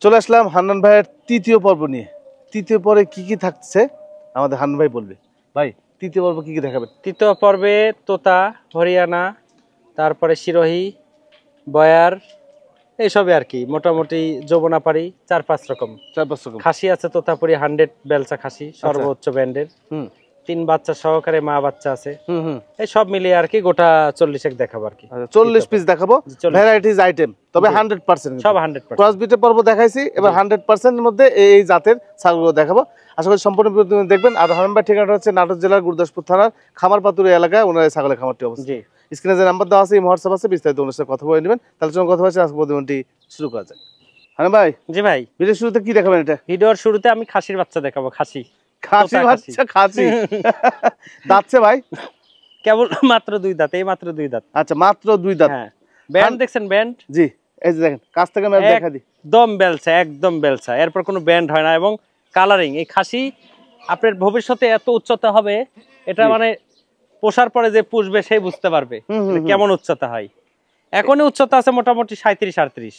চলে আসলাম হান্নান ভাইয়ের তৃতীয় পর্ব নিয়ে। তৃতীয় পর্বে কি কি থাকছে আমাদের হান্নান ভাই বলবে। ভাই তৃতীয় পর্ব কি কি দেখাবেন? তৃতীয় পর্বে তোতা, হরিয়ানা, তারপরে সিরোহী, বয়ার, এইসবই আর কি। মোটামুটি যৌবনাপাড়ি 4-5 রকম। 4-5 রকম খাসি আছে তোতাপুরি 100 বেলচা খাসি, সর্বোচ্চ ব্যান্ডের। 3 বাচ্চা সহকারে মা বাচ্চা আছে। এই সব মিলিয়ে আর কি গোটা 40 দেখাবো আর কি। 40 পিস দেখাবো, ভ্যারাইটিজ আইটেম, তবে 100% সব 100%। ক্রস বিটের পর্ব দেখাইছি, এবার 100% এর মধ্যে এই জাতের ছাগলগুলো দেখাবো। আশা করি সম্পূর্ণ ভিডিও দেখবেন। আর হান্নান ভাই ঠিকানাটা হচ্ছে নাটোর জেলার গুরদাসপুর থানার খামারপাতুরি এলাকায় ওনার ছাগলের খামারটি অবস্থিত। জি, স্ক্রিনে যে নাম্বার দেওয়া আছে, এই হোয়াটসঅ্যাপ আছে, বিস্তারিত ওনার সাথে কথা বলে নেবেন। তাহলে চলুন কথা বলছি, আজকে প্রতিদিনটি শুরু করা যাক। হান্নান ভাই। জি ভাই, ভিডিওর শুরুতে কি দেখাবেন? এটা ভিডিওর শুরুতে আমি খাসির বাচ্চা দেখাবো। খাসি বাচ্চা, খাসি দাঁতছে ভাই? কেবল মাত্র 2 দাঁত, এই মাত্র 2 দাঁত। আচ্ছা, মাত্র 2 দাঁত। হ্যাঁ, ব্যান্ড দেখছেন? ব্যান্ড, জি, এই যে দেখেন, কাছ থেকে আমি দেখা দিই, একদম বেলচা, একদম বেলচা, এরপর কোনো ব্যান্ড হয় না। এবং কালারিং, এই খাসি আপনার ভবিষ্যতে এত উচ্চতা হবে, এটা মানে পোষার পরে যে পুষবে সেই বুঝতে পারবে কেমন উচ্চতা হয়। এখনই উচ্চতা আছে মোটামুটি 37-38।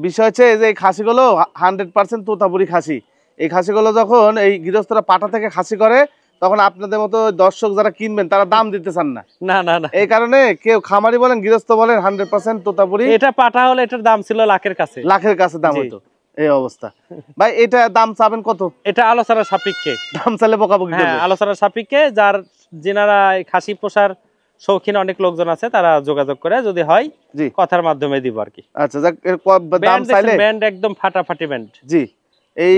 বিষয় হচ্ছে যে এই খাসিগুলো 100% তোতাপুরি খাসি। এই খাসিগুলো যখন এই গৃহস্থরা পাটা থেকে খাসি করে, তখন আপনাদের মতো দর্শক যারা কিনবেন তারা দাম দিতে চান না। না না না, এই কারণে কেউ খামারি বলেন, গৃহস্থ বলেন, 100% তোতাপুরি। এটা পাটা হলে এটার দাম ছিল লাখের কাছে, লাখের কাছে দাম হতো। এই অবস্থা ভাই, এটা দাম চাবেন কত? এটা আলোচনার সাপেক্ষে। দাম চাইলে বকাবকি করবে? হ্যাঁ, আলোচনার সাপেক্ষে। যেনারা খাসি পোষার শৌখিন অনেক লোকজন আছে, তারা যোগাযোগ করে যদি হয় কথার মাধ্যমে দিব আর কি। আচ্ছা, দাম চাইলে ব্যান্ড একদম ফাটাফাটি ব্যান্ড। জি, এই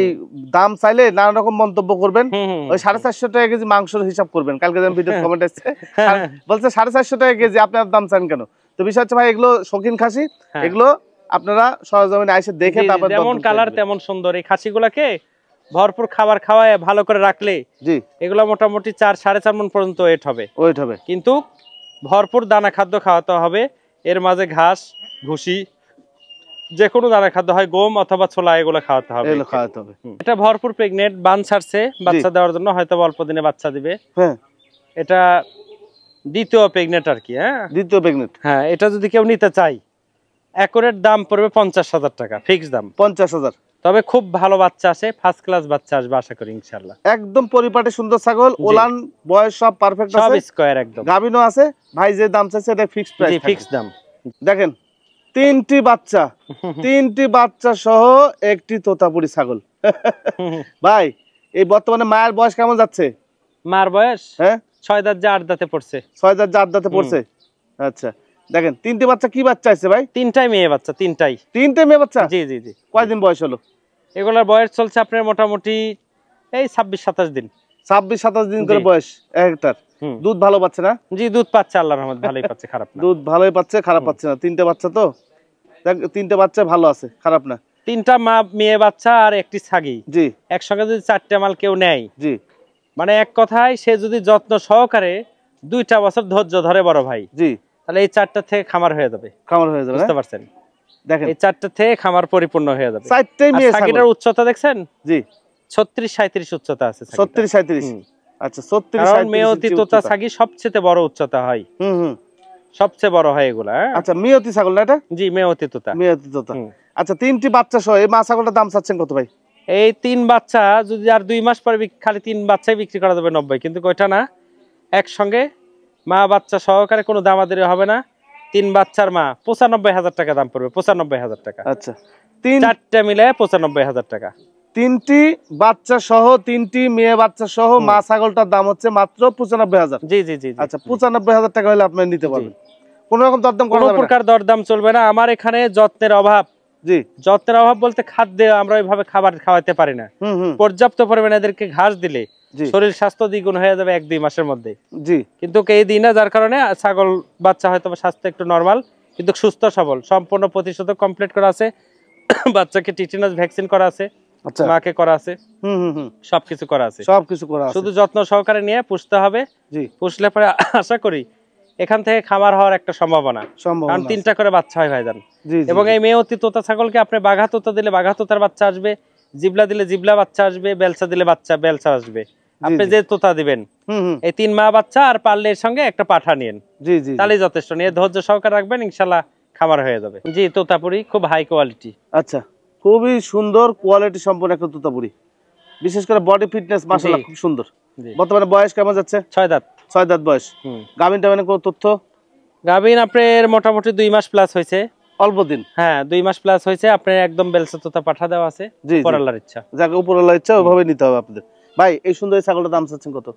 দাম চাইলে নানা রকম মন্তব্য করবেন। ওই 450 টাকা কেজি মাংসের হিসাব করবেন। কালকে যেমন ভিডিও কমেন্ট আসছে, বলছে 450 টাকা কেজি, আপনার দাম চান কেন? তো বিষয় হচ্ছে ভাই, এগুলো শৌখিন খাসি, এগুলো আপনারা সরজমিনে এসে দেখে তারপর যেমন কালার তেমন সুন্দর। এই খাসিগুলোকে ভরপুর খাবার খাওয়ায় ভালো করে রাখলে জি এগুলো মোটামুটি 4-4.5 মণ পর্যন্ত ওয়েট হবে। কিন্তু ভরপুর দানা খাদ্য খাওয়াতে হবে। এর মাঝে ঘাস, ভুসি, যে কোনো দানা খাদ্য হয়, গম অথবা ছোলা, এগুলো খাওয়াতে হবে। এটা ভরপুর প্রেগনেন্ট, বান ছাড়ছে বাচ্চা দেওয়ার জন্য, হয়তো অল্প দিনে বাচ্চা দিবে। হ্যাঁ, এটা দ্বিতীয় প্রেগনেন্ট আর কি। হ্যাঁ, দ্বিতীয় প্রেগনেন্ট। হ্যাঁ, এটা যদি কেউ নিতে চাই, অ্যাকুরেট দাম পড়বে 50,000 টাকা, ফিক্স দাম 50,000। তবে খুব ভালো বাচ্চা আছে, ফার্স্ট ক্লাস বাচ্চা আসবে আশা করি ইনশাআল্লাহ। একদম পরিপাটি সুন্দর ছাগল, ওলান বয়স সব পারফেক্ট আছে, সব স্কয়ার একদম। গাবিনো আছে ভাই, যে দাম চাইছে এটা ফিক্সড প্রাইস, ফিক্সড দাম। দেখেন, 3টি বাচ্চা, 3টি বাচ্চা সহ একটি তোতাপুরি ছাগল। ভাই, এই বর্তমানে মায়ের বয়স কেমন যাচ্ছে? মার বয়স হ্যাঁ 6 দাঁত যা 8 দাঁতে পড়ছে। 6 দাঁত যা 8 দাঁতে পড়ছে। আচ্ছা, দেখেন 3টি বাচ্চা। কি বাচ্চা আছে ভাই? 3টাই মেয়ে বাচ্চা। 3টে মেয়ে বাচ্চা? জি জি জি। কয়দিন বয়স হলো এগুলার? বয়স চলছে আপনার মোটামুটি এই 26-27 দিন। 26-27 দিন করে বয়স একটার। দুধ ভালো পাচ্ছে না? জি, দুধ পাচ্ছে, আল্লাহর রহমত ভালোই পাচ্ছে, খারাপ না। দুধ ভালোই পাচ্ছে, খারাপ পাচ্ছে না। 3টে বাচ্চা তো, দেখ 3টে বাচ্চা ভালো আছে, খারাপ না। 3টা মেয়ে বাচ্চা আর একটি ছাগি। জি, একসঙ্গে যদি 4টে মাল কেউ নেয়, জি মানে এক কথায় সে যদি যত্ন সহকারে 2টা বছর ধৈর্য ধরে বড় ভাই, জি, তাহলে এই 4টা থেকে খামার হয়ে যাবে। খামার হয়ে যাবে, বুঝতে পারছেন? দেখেন, এই 4টা থেকে খামার পরিপূর্ণ হয়ে যাবে। 4টেই মেয়ে ছাগল। ছাগিটার উচ্চতা দেখছেন? জি, 36-37 উচ্চতা আছে। 36-37। আচ্ছা, 36-37। মেয়তি তোতা ছাগি সবচেয়ে বড় উচ্চতা হয়। সবচেয়ে বড় হয় এগুলা। আচ্ছা, মেয়তি ছাগল না এটা? জি, মেয়তি তোতা। মেয়তি তোতা। আচ্ছা, 3টি বাচ্চা সহ এই মা ছাগলটার দাম চাচ্ছেন কত ভাই? এই 3 বাচ্চা যদি আর 2 মাস পরে খালি 3 বাচ্চাই বিক্রি করা যাবে 90, কিন্তু কয়টা না, একসঙ্গে মা বাচ্চা সহকারে কোনো দামাদারি হবে না। 3 বাচ্চার মা 95,000 টাকা দাম পড়বে। 95,000 টাকা। আচ্ছা, 4টে মিলে 95,000 টাকা। 3টি বাচ্চা সহ, 3টি মেয়ে বাচ্চা সহ মা ছাগলটার দাম হচ্ছে মাত্র 95,000। জি জি জি। আচ্ছা, 95,000 টাকা হলে আপনি নিতে পারবেন। কোন রকম দরদাম, কোনো প্রকার দরদাম চলবে না। আমার এখানে যত্নের অভাব। জি, যত্নের অভাব বলতে খাদ্যে আমরা ওইভাবে খাবার খাওয়াতে পারি না। পর্যাপ্ত পরিমাণে এদেরকে ঘাস দিলে শরীর স্বাস্থ্য দ্বিগুণ হয়ে যাবে 1-2 মাসের মধ্যে। জি, কিন্তু এই দিন না, যার কারণে ছাগল বাচ্চা হয়তো স্বাস্থ্য একটু নরমাল, কিন্তু সুস্থ সবল, সম্পূর্ণ প্রতিষেধক কমপ্লিট করা আছে, বাচ্চাকে টিটেনাস ভ্যাকসিন করা আছে, মাকে করা আছে, সবকিছু করা আছে, সবকিছু করা আছে। শুধু যত্ন সহকারে নিয়ে পুষতে হবে। জি, পুষলে পরে আশা করি এখান থেকে খামার হওয়ার একটা সম্ভাবনা, কারণ 3টা করে বাচ্চা হয় ভাইজান। এবং এই মেয়তি তোতা ছাগলকে আপনি বাঘা তোতা দিলে বাঘা তোতার বাচ্চা আসবে, জিবলা দিলে জিবলা বাচ্চা আসবে, বেলচা দিলে বেলচা আসবে। আপনি যে তোতা দিবেন, এই 3 মা বাচ্চা আর পারলে এর সঙ্গে একটা পাঠা নিন, জি জি, তাহলে যথেষ্ট। নিয়ে ধৈর্য সহকারে রাখবেন, ইনশাআল্লাহ খামার হয়ে যাবে। জি, তোতাপুরি খুব হাই কোয়ালিটি। আচ্ছা, খুবই সুন্দর কোয়ালিটি সম্পন্ন একটা তোতাপুরি, বিশেষ করে বডি ফিটনেস মাশাআল্লাহ খুব সুন্দর। বর্তমানে বয়স কেমন যাচ্ছে? 6 দাঁত। 6 দাঁত বয়স। গাভিন টাভিন কোনো তথ্য? গাভিন আপনার মোটামুটি 2 মাস প্লাস হয়েছে। অল্প দিন? হ্যাঁ 2 মাস প্লাস হয়েছে। আপনার একদম বেলসা তোতা পাঠা দেওয়া আছে, উপরআল্লাহর ইচ্ছা। যাকে উপরআল্লাহর ইচ্ছা ওইভাবে নিতে হবে আপনাদের। ভাই এই সুন্দর এই ছাগলটার দাম চাচ্ছেন কত?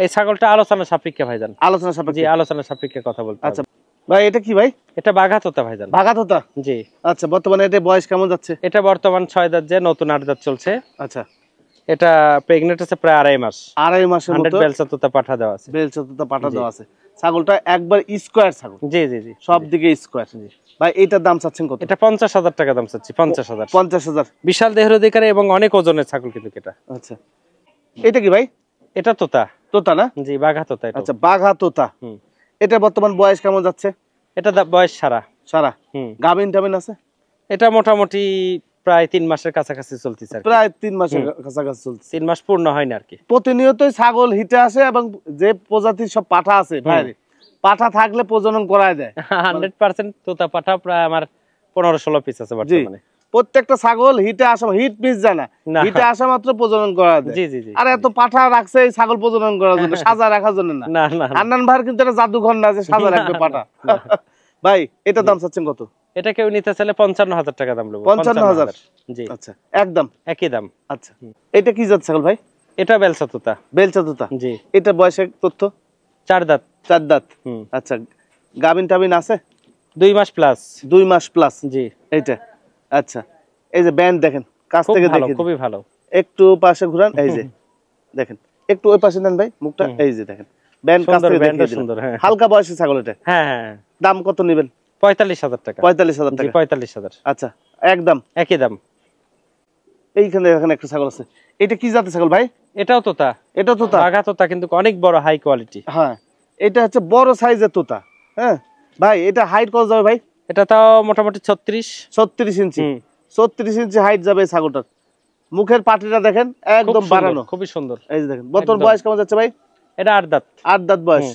এই ছাগলটা আলোচনা সাপেক্ষে ভাইজান। আলোচনা সাপেক্ষে? জি আলোচনা সাপেক্ষে কথা বলতে। আচ্ছা ভাই এটা কি ভাই? এটা বাঘা তোতা ভাইজান। বাঘা তোতা? জি। আচ্ছা বর্তমানে এটা বয়স কেমন যাচ্ছে? এটা বর্তমান 6 দাঁত, যে নতুন 8 দাঁত চলছে। আচ্ছা এটা প্রেগন্যান্ট আছে প্রায় 2.5 মাস। 2.5 মাসের মতো 100 বেলসা তোতা পাঠা দেওয়া আছে। বেলসা তোতা পাঠা দেওয়া আছে। ছাগলটা একবার স্কয়ার ছাগল। জি জি জি, সব দিকে স্কয়ার। জি ভাই এটার দাম চাচ্ছেন কত? এটা 50,000 টাকা দাম চাচ্ছি। 50,000। 50,000। বিশাল দেহের অধিকারী এবং অনেক ওজনের ছাগল কিন্তু এটা। আচ্ছা এটা কি ভাই? এটা তোতা। তোতা না? জি বাঘা তোতা এটা। আচ্ছা বাঘা তোতা। এটা বর্তমান বয়স কেমন যাচ্ছে? এটা বয়স সারা। সারা। গাভিন টাভিন আছে? এটা মোটামুটি প্রায় 3 মাসের কাছাকাছি চলতেছে। প্রায় 3 মাসের কাছাকাছি চলছে। 3 মাস পূর্ণ হয় না আর কি। প্রতিনিয়তই ছাগল হিটে আসে এবং যে প্রজাতির সব পাঠা আছে বাইরে, পাঠা থাকলে প্রজনন করায় দেয়। 100% তোতা পাঠা প্রায় আমার 15-16 পিস আছে বর্তমানে। প্রত্যেকটা ছাগল হিটে আসা, হিট মিস যায় না, হিটে আসা মাত্র প্রজনন করা দেয়। জি জি জি। আর এত পাঠা রাখছে এই ছাগল প্রজনন করার জন্য, সাজা রাখার জন্য না। না না, হান্নান ভাইয়ের কিন্তু এটা জাদুঘর না যে সাজা রাখবে পাঠা। ভাই এটা দাম চাচ্ছেন কত? এটা কেউ নিতে চাইলে 55,000 টাকা দাম নেব। 55,000? জি আচ্ছা একদম একই দাম। আচ্ছা এটা কি জাত ছাগল ভাই? এটা বেলসা তোতা। বেলসা তোতা? জি। এটা বয়সের তথ্য? 4 দাঁত। 4 দাঁত। আচ্ছা গাভিন টাভিন আছে? 2 মাস প্লাস। 2 মাস প্লাস। জি এইটা আচ্ছা। এই যে ব্যান্ড দেখেন কাছ থেকে দেখেন, খুবই ভালো। একটু পাশে ঘুরান, এই যে দেখেন, একটু ওই পাশে নেন ভাই মুখটা, এই যে দেখেন ব্যান্ড কাছ থেকে দেখেন, সুন্দর। হালকা বয়সের ছাগল এটা। হ্যাঁ হ্যাঁ। দাম কত নেবেন? 45,000 টাকা। 45,000 টাকা? 45,000। আচ্ছা একদম একই দাম। এইখানে এখানে একটা ছাগল আছে, এটা কি জাতের ছাগল ভাই? এটাও তোতা। এটাও তোতা? বাঘা তোতা কিন্তু অনেক বড় হাই কোয়ালিটি। হ্যাঁ এটা হচ্ছে বড় সাইজের তোতা। হ্যাঁ ভাই এটা হাইট কত যাবে ভাই? এটা তাও মোটামুটি 36 ইঞ্চি। 36 ইঞ্চি হাইট যাবে এই ছাগলটার। মুখের পাটিটা দেখেন একদম বাড়ানো, খুবই সুন্দর। এই যে দেখেন। বর্তমান বয়স কেমন যাচ্ছে ভাই? এটা 8 দাঁত। 8 দাঁত বয়স।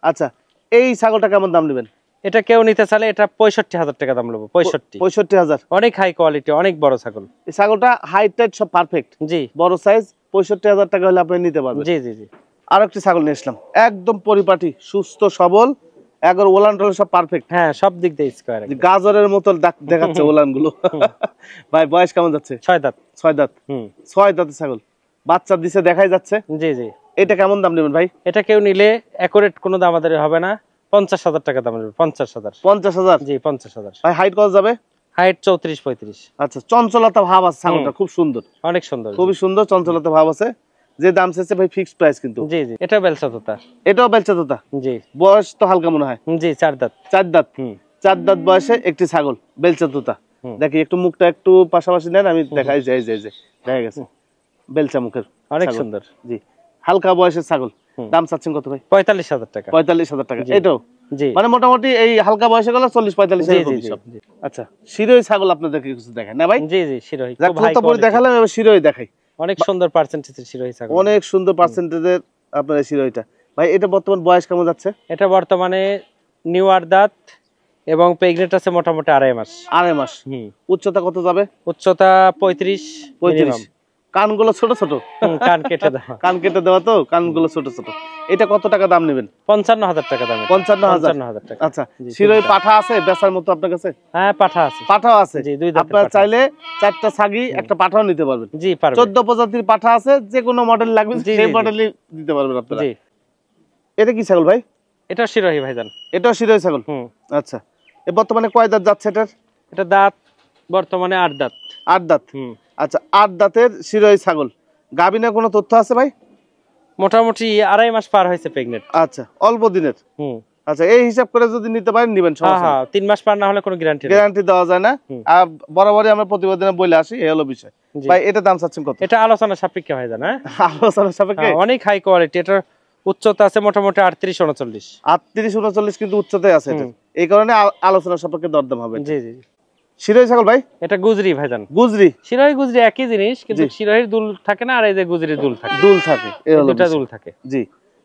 আচ্ছা এই ছাগলটা কেমন দাম নেবেন? এটা কেউ নিতে চাইলে এটা 65,000 টাকা দাম নেব। 65,000? অনেক হাই কোয়ালিটি, অনেক বড় ছাগল। এই ছাগলটা হাইট টাইট সব পারফেক্ট। জি বড় সাইজ। 65,000 টাকা হলে আপনি নিতে পারবেন। জি জি জি। আর একটা ছাগল নিয়ে আসলাম একদম পরিপাটি, সুস্থ সবল, একবার ওলান টোলান সব পারফেক্ট। হ্যাঁ সব দিক দিয়ে স্কয়ার, গাজরের মতো দেখাচ্ছে ওলান গুলো। ভাই বয়স কেমন যাচ্ছে? 6 দাঁত। 6 দাঁত? 6 দাঁতের ছাগল, বাচ্চা দিছে দেখাই যাচ্ছে। জি জি। এটা কেমন দাম নেবেন ভাই? এটা কেউ নিলে একুরেট কোনো দাম আমাদের হবে না, 50,000 টাকা দাম নেবে। 50,000? 50,000? জি 50,000। ভাই হাইট কত যাবে? হাইট 34-35। আচ্ছা চঞ্চলতা ভাব আছে ছাগলটা, খুব সুন্দর, অনেক সুন্দর, খুবই সুন্দর, চঞ্চলতা ভাব আছে। যে দাম চাইছে ভাই ফিক্সড প্রাইস কিন্তু। জি জি। এটা বেলসা তোতা? এটাও বেলচা তোতা? জি। বয়স তো হালকা মনে হয়? জি 4 দাঁত। 4 দাঁত? 4 দাঁত বয়সে একটি ছাগল বেলচা তোতা। দেখি একটু মুখটা একটু পাশাপাশি নেন, আমি দেখাই যে দেখা গেছে বেলচা মুখের, অনেক সুন্দর। জি হালকা বয়সের ছাগল। দাম চাচ্ছেন কত ভাই? 45,000 টাকা। 45,000 টাকা? এটাও জি মানে মোটামুটি এই হালকা বয়সে গেল 40-45,000। আচ্ছা শিরোই ছাগল আপনাদেরকে কিছু দেখায় না ভাই? জি জি শিরোই খুব হাই কোয়ালিটি দেখালাম, এবার শিরোই দেখাই। অনেক সুন্দর পার্সেন্টেজের শিরোই ছাগল, অনেক সুন্দর পার্সেন্টেজের আপনার এই শিরোইটা। ভাই এটা বর্তমান বয়স কেমন যাচ্ছে? এটা বর্তমানে নিউ 8 দাঁত এবং প্রেগন্যান্ট আছে মোটামুটি 2.5 মাস। 2.5 মাস? উচ্চতা কত যাবে? উচ্চতা 35। কানগুলো ছোট ছোট, কান কেটে দেওয়া। কান কেটে দেওয়া তো, কানগুলো ছোট ছোট। এটা কত টাকা দাম নেবেন? 55,000 টাকা দাম। 55,000 টাকা? আচ্ছা শিরোই পাঠা আছে বেচার মতো আপনার কাছে? হ্যাঁ পাঠা আছে। পাঠাও আছে? জি 2 দাঁত। আপনারা চাইলে 4টা ছাগি একটা পাঠাও নিতে পারবেন। জি পারবেন। 14 প্রজাতির পাঠা আছে, যে কোনো মডেল লাগবে সেই মডেলই দিতে পারবেন আপনারা। জি। এটা কি ছাগল ভাই? এটা শিরোই ভাইজান। এটাও শিরোই ছাগল? আচ্ছা এ বর্তমানে কয় দাঁত যাচ্ছে এটার? এটা দাঁত বর্তমানে 8 দাঁত। 8 দাঁত? আচ্ছা 8 দাঁতের শিরোই ছাগল। গাবিনে কোনো তথ্য আছে ভাই? মোটামুটি 2.5 মাস পার হয়েছে প্রেগন্যান্ট। আচ্ছা অল্প দিনের? আচ্ছা এই হিসাব করে যদি নিতে পারেন নিবেন, সমস্যা নেই। 3 মাস পার না হলে কোনো গ্যারান্টি দেওয়া যায় না। আর বরাবরই আমরা প্রতিবেদনে বলে আসি, এই হলো বিষয়। ভাই এটা দাম চাচ্ছেন কত? এটা আলোচনা সাপেক্ষে ভাইজান। হ্যাঁ আলোচনা সাপেক্ষে? অনেক হাই কোয়ালিটি। এটা উচ্চতা আছে মোটামুটি 38-39। 38-39 কিন্তু উচ্চতায় আছে এটা, এই কারণে আলোচনা সাপেক্ষে দরদাম হবে। জি জি। শিরোই ছাগল ভাই? এটা গুজরি ভাইজান। গুজরি? শিরোই গুজরি একই জিনিস, কিন্তু শিরোইয়ের দুল থাকে না, আর এই যে গুজরির দুল থাকে। দুল থাকে, এই হলো দুটো দুল থাকে। জি।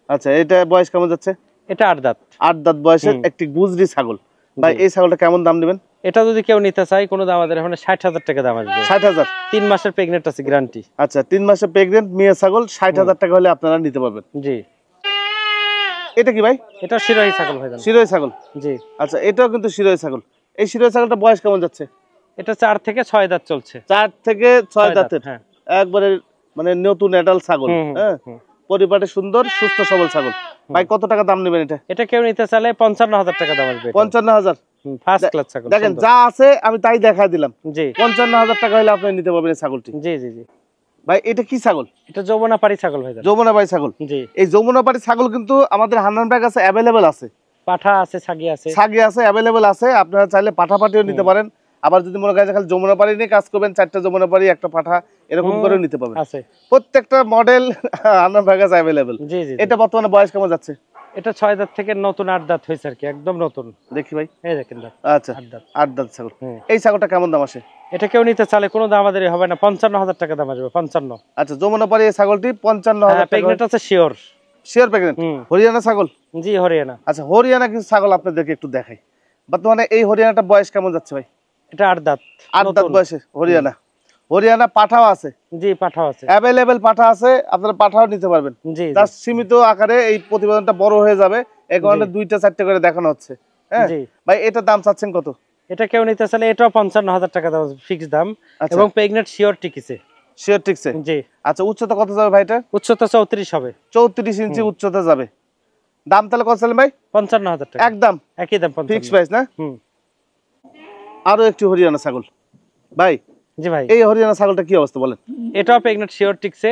আচ্ছা এটা বয়স কেমন যাচ্ছে? এটা 8 দাঁত। 8 দাঁত বয়সের একটি গুজরি ছাগল। ভাই এই ছাগলটা কেমন দাম নেবেন? এটা যদি কেউ নিতে চায় কোনো দাম আমাদের এখানে 60,000 টাকা দাম আসবে। 60,000 3 মাসের প্রেগনেন্ট আছে গ্যারান্টি। আচ্ছা 3 মাসের প্রেগনেন্ট মেয়ে ছাগল 60,000 টাকা হলে আপনারা নিতে পারবেন। জি। এটা কি ভাই? এটা শিরোহী ছাগল ভাইজান। শিরোহী ছাগল। জি। আচ্ছা এটাও কিন্তু শিরোহী ছাগল। এই শিরোহী ছাগলটা বয়স কেমন যাচ্ছে? এটা 4 থেকে 6 দাঁত চলছে। 4 থেকে 6 দাঁতের। হ্যাঁ। একবারে মানে নতুন অ্যাডাল্ট ছাগল। হ্যাঁ। পরিপাটি সুন্দর সুস্থ সবল ছাগল। ভাই কত টাকা দাম নেবেন এটা? এটা কেউ নিতে চাইলে 55,000 টাকা দাম আসবে। 55,000। ফার্স্ট ক্লাস ছাগল। দেখেন যা আছে আমি তাই দেখাই দিলাম। জি। 55,000 টাকা হলে আপনি নিতে পারবেন এই ছাগলটি। জি জি জি। ভাই এটা কি ছাগল? এটা যমুনাপাড়ি ছাগল ভাইজান। যমুনাপাড়ি ছাগল। জি। এই যমুনাপাড়ি ছাগল কিন্তু আমাদের হান্নান ভাইয়ের কাছে अवेलेबल আছে। পাঠা আছে, ছাগি আছে। ছাগি আছে, अवेलेबल আছে। আপনারা চাইলে পাঠাপাটিও নিতে পারেন। আবার যদি মনে করেন খালি যমুনাপাড়ি নিয়ে কাজ করবেন, 4টা যমুনাপাড়ি একটা পাঠা এরকম করেও নিতে পারবেন। আছে। প্রত্যেকটা মডেল হান্নান ভাইয়ের কাছে अवेलेबल। জি জি। এটা বর্তমানে বয়স কেমন যাচ্ছে? এটা 6 দাঁত থেকে নতুন 8 দাঁত হইছে আর কি, একদম নতুন। দেখি ভাই। এই দেখেন দাঁত। আচ্ছা 8 দাঁত ছাগল। এই ছাগলটা কেমন দাম আসে? এটা কেউ নিতে চাইলে কোনো দাম আমাদের হবে না, 55,000 টাকা দাম আসবে। 55। আচ্ছা যমুনাপাড়ি এই ছাগলটি 55,000 টাকা। প্রেগনেন্ট আছে শিওর। Sure pregnant. হরিয়ানা ছাগল? জি হরিয়ানা। আচ্ছা হরিয়ানা কিছু ছাগল আপনাদেরকে একটু দেখাই। বর্তমানে এই হরিয়ানাটা বয়স কেমন যাচ্ছে ভাই? এটা 8 দাঁত। 8 দাঁত বয়সে হরিয়ানা। হরিয়ানা পাঠাও আছে? জি পাঠাও আছে। अवेलेबल পাঠা আছে, আপনারা পাঠাও নিতে পারবেন। জি। তার সীমিত আকারে এই প্রতিবেদনটা বড় হয়ে যাবে। এই কারণে 2টা 4টা করে দেখানো হচ্ছে। হ্যাঁ ভাই এটা দাম চাচ্ছেন কত? এটা কেউ নিতে চাইলে এটাও 55,000 টাকা দাম ফিক্স দাম এবং প্রেগনেন্ট শিওর টিকছে। শিওর টিকছে। জি। আচ্ছা উচ্চতা কত যাবে ভাই এটা? উচ্চতা 34 হবে। 34 ইঞ্চি উচ্চতা যাবে। দাম তাহলে কত চাইলেন ভাই? 55,000 টাকা। একদম একই দাম 55। ফিক্স প্রাইস না? আরো একটি হরিয়ানা ছাগল। ভাই জি ভাই এই হরিয়ানা ছাগলটা কি অবস্থা বলেন? এটাও প্রেগনেন্ট শিওর টিকছে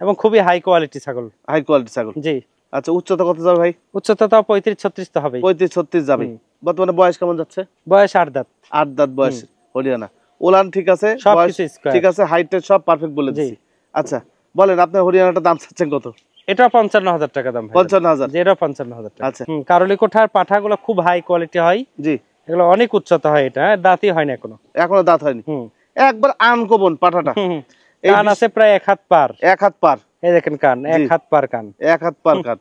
এবং খুবই হাই কোয়ালিটি ছাগল। হাই কোয়ালিটি ছাগল। জি। আচ্ছা উচ্চতা কত যাবে ভাই? উচ্চতা তাও 35-36 তো হবে। 35-36 যাবে। বর্তমানে বয়স কেমন যাচ্ছে? বয়স 8 দাঁত। 8 দাঁত বয়স হরিয়ানা। ওলান ঠিক আছে, বয়স ঠিক আছে, হাইট সব পারফেক্ট বলে দিছি। আচ্ছা বলেন আপনি হরিয়ানাটা দাম চাচ্ছেন কত? এটা 55,000 টাকা দাম ভাই। 55,000। যেটা 55,000 টাকা। আচ্ছা কারলি কোঠার পাঠাগুলো খুব হাই কোয়ালিটি হয়। জি। এগুলো অনেক উচ্চতা হয়, এটা দাঁতই হয় না এখনো। এখনো দাঁত হয়নি। একবার আনকমন পাঠাটা। কান আছে প্রায় 1 হাত পার। 1 হাত পার। এই দেখেন কান 1 হাত পার কান। 1 হাত পার কান।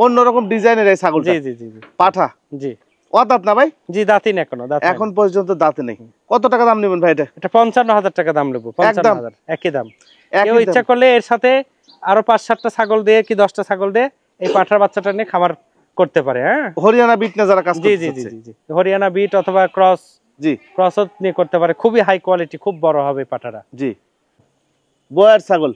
অন্যরকম ডিজাইনের এই ছাগলটা। জি জি জি জি। পাঠা। জি। ও দাঁত না ভাই? জি দাঁতই না এখনো, দাঁত এখন পর্যন্ত দাঁতে নেই। কত টাকা দাম নেবেন ভাই এটা? এটা 55,000 টাকা দাম নেব। 55,000 একই দাম। কেউ একই ইচ্ছা করলে এর সাথে আরো 5-7টা ছাগল দিয়ে কি 10টা ছাগল দিয়ে এই পাঠার বাচ্চাটা নিয়ে খামার করতে পারে। হ্যাঁ হরিয়ানা বিট না যারা কাজ জি করতে জি জি জি। হরিয়ানা বিট অথবা ক্রস। জি। ক্রসও নিয়ে করতে পারে, খুবই হাই কোয়ালিটি, খুব বড় হবে পাঠাটা। জি। বয়ার ছাগল।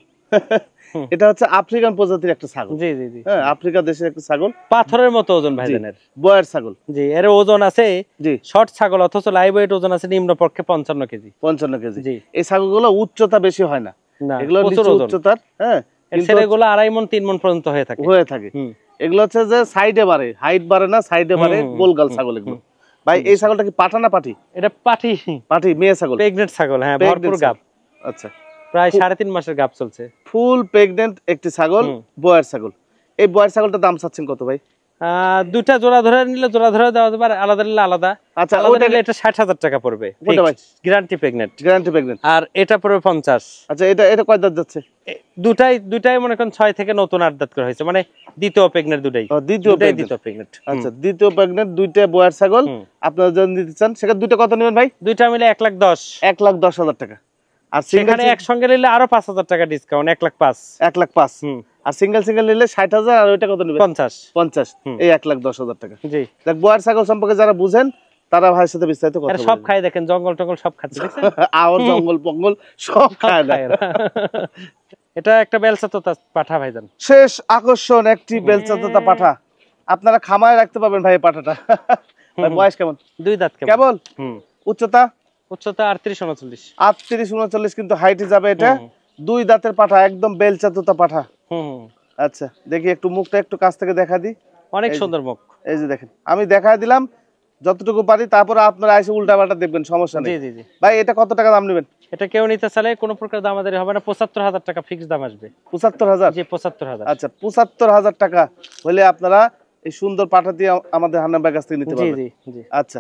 এটা হচ্ছে আফ্রিকান প্রজাতির একটা ছাগল। জি জি জি। হ্যাঁ আফ্রিকা দেশের একটা ছাগল। পাথরের মতো ওজন ভাইজানের। বয়ার ছাগল। জি এর ওজন আছে। জি। শর্ট ছাগল অথচ লাইভ ওয়েট ওজন আছে নিম্ন পক্ষে 55 কেজি। 55 কেজি। জি। এই ছাগলগুলো উচ্চতা বেশি হয় না। না এগুলো নিচু উচ্চতার। হ্যাঁ এর ছেলেগুলো 2.5 মণ 3 মণ পর্যন্ত হয়ে থাকে। এগুলো হচ্ছে যে সাইডে বাড়ে, হাইট বাড়ে না, সাইডে বাড়ে, গোলগাল ছাগল এগুলো। ভাই এই ছাগলটা কি পাঠা না পাঠি? এটা পাঠি। পাঠি মেয়ে ছাগল। প্রেগন্যান্ট ছাগল। হ্যাঁ ভরপুর গাব। আচ্ছা প্রায় 3.5 মাসের গাব চলছে। ফুল প্রেগন্যান্ট একটি ছাগল, বয়ার ছাগল। এই বয়ার ছাগলটার দাম চাচ্ছেন কত ভাই? দুইটা জোড়া ধরে নিলে জোড়া ধরে দেওয়া যাবে, আলাদা নিলে আলাদা। আচ্ছা ওটা নিলে এটা 60,000 টাকা পড়বে। Guarantee pregnant. Guarantee pregnant. আর এটা পড়বে 50। আচ্ছা এটা কয় দাঁত যাচ্ছে? দুটাই মনে করেন 6 থেকে নতুন 8 দাঁত করে হয়েছে, মানে দ্বিতীয় প্রেগন্যান্ট দুটাই। দ্বিতীয় প্রেগন্যান্ট। আচ্ছা দ্বিতীয় প্রেগন্যান্ট দুইটা বয়ার ছাগল আপনারা যদি নিতে চান সেটা দুইটা কত নেবেন ভাই? দুইটা মিলে 1,10,000। 1,10,000 টাকা। আর সেখানে একসঙ্গে নিলে আরো 5,000 টাকা ডিসকাউন্ট, 1,05,000। 1,05,000। আর সিঙ্গেল নিলে 60,000। আর ওইটা কত নেবেন? 50। এই 1,10,000 টাকা। জি। দেখ বয়ার ছাগল সম্পর্কে যারা বুঝেন তারা ভাইয়ের সাথে বিস্তারিত কথা বলবেন। সব খায় দেখেন, জঙ্গল টঙ্গল সব খাচ্ছে দেখছেন? আর জঙ্গল পঙ্গল সব খায় না। এটা একটা বেলচাতোতা পাঠা ভাইজান। শেষ আকর্ষণ একটি বেলচাতোতা পাঠা। আপনারা খামারে রাখতে পারবেন ভাই পাঠাটা। ভাই বয়স কেমন? 2 দাঁত কেবল। উচ্চতা? উচ্চতা 38-39। 38-39 কিন্তু হাইটে যাবে এটা। 2 দাঁতের পাঠা, একদম বেলচাতোতা পাঠা। আচ্ছা দেখি একটু মুখটা একটু কাছ থেকে দেখা দিই। অনেক সুন্দর মুখ। এই যে দেখেন আমি দেখায় দিলাম যতটুকু পারি, তারপরে আপনারা এসে উল্টা পাল্টা দেখবেন, সমস্যা নেই। জি জি জি। ভাই এটা কত টাকা দাম নেবেন? এটা কেউ নিতে চাইলে কোনো প্রকার দাম আমাদের হবে না, 75,000 টাকা ফিক্স দাম আসবে। 75,000? জি 75,000। আচ্ছা 75,000 টাকা হলে আপনারা এই সুন্দর পাঠা দিয়ে আমাদের হান্নান ভাইয়ের কাছ থেকে নিতে পারবেন। জি জি জি। আচ্ছা